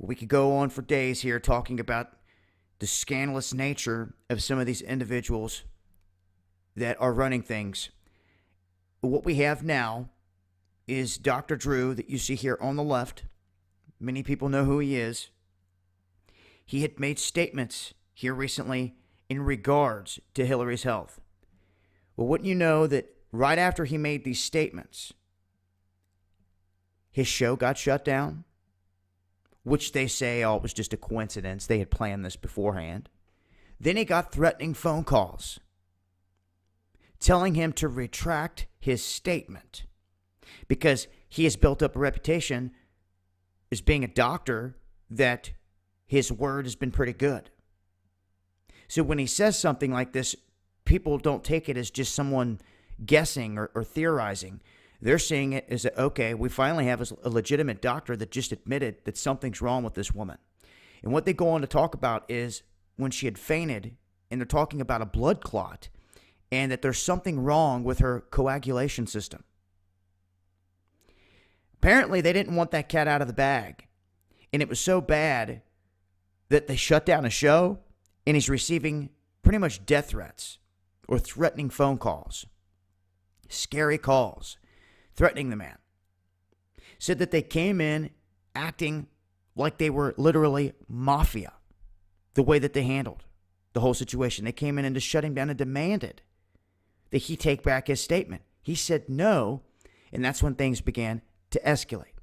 We could go on for days here talking about the scandalous nature of some of these individuals that are running things. What we have now is Dr. Drew that you see here on the left. Many people know who he is. He had made statements here recently in regards to Hillary's health. Well, wouldn't you know that right after he made these statements, his show got shut down, which they say, oh, it was just a coincidence. They had planned this beforehand. Then he got threatening phone calls telling him to retract his statement because he has built up a reputation as being a doctor that his word has been pretty good. So when he says something like this, people don't take it as just someone guessing or theorizing. They're seeing it as, okay, we finally have a legitimate doctor that just admitted that something's wrong with this woman. And what they go on to talk about is when she had fainted, and they're talking about a blood clot, and that there's something wrong with her coagulation system. Apparently, they didn't want that cat out of the bag. And it was so bad that they shut down a show, and he's receiving pretty much death threats or threatening phone calls, scary calls, threatening the man. Said that they came in acting like they were literally mafia, the way that they handled the whole situation. They came in and just shut him down and demanded that he take back his statement. He said no, and that's when things began to escalate.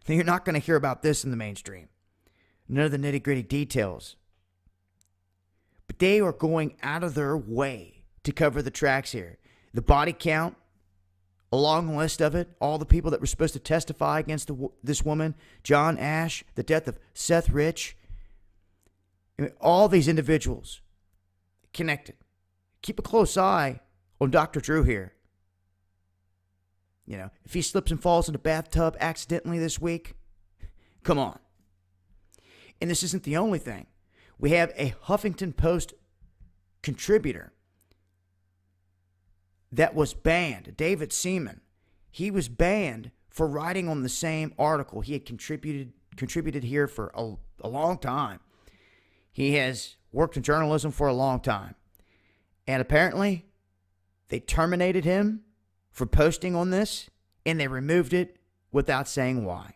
Now, you're not going to hear about this in the mainstream. None of the nitty-gritty details. But they are going out of their way to cover the tracks here. The body count, a long list of it, all the people that were supposed to testify against this woman, John Ash, the death of Seth Rich, all these individuals connected. Keep a close eye on Dr. Drew here. You know, if he slips and falls in a bathtub accidentally this week, come on. And this isn't the only thing. We have a Huffington Post contributor that was banned, David Seaman. He was banned for writing on the same article. He had contributed here for a long time. He has worked in journalism for a long time. And apparently, they terminated him for posting on this, and they removed it without saying why.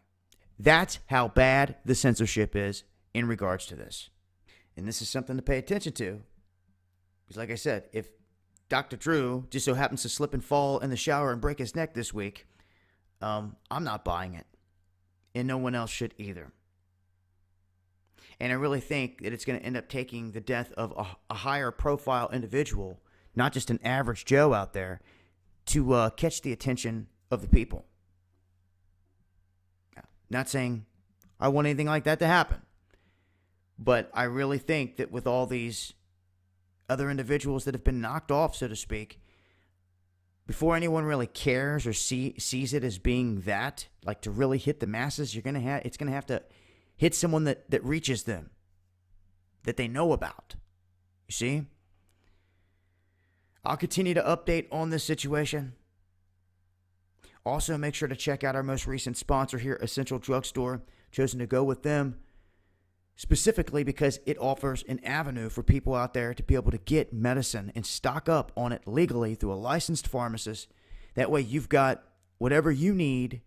That's how bad the censorship is in regards to this. And this is something to pay attention to. Because like I said, if Dr. Drew just so happens to slip and fall in the shower and break his neck this week, I'm not buying it. And no one else should either. And I really think that it's going to end up taking the death of a higher profile individual, not just an average Joe out there, to catch the attention of the people. Not saying I want anything like that to happen. But I really think that with all these other individuals that have been knocked off, so to speak, before anyone really cares or sees it as being that, like to really hit the masses, it's going to have to hit someone that reaches them, that they know about. You see? I'll continue to update on this situation. Also, make sure to check out our most recent sponsor here, Essential Drugstore. Chosen to go with them specifically because it offers an avenue for people out there to be able to get medicine and stock up on it legally through a licensed pharmacist. That way you've got whatever you need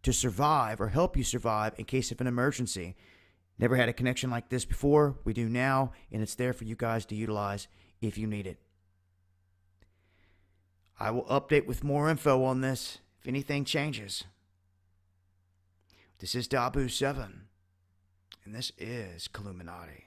to survive or help you survive in case of an emergency. Never had a connection like this before. We do now, and it's there for you guys to utilize if you need it. I will update with more info on this if anything changes. This is Dabu7, and this is Illuminati.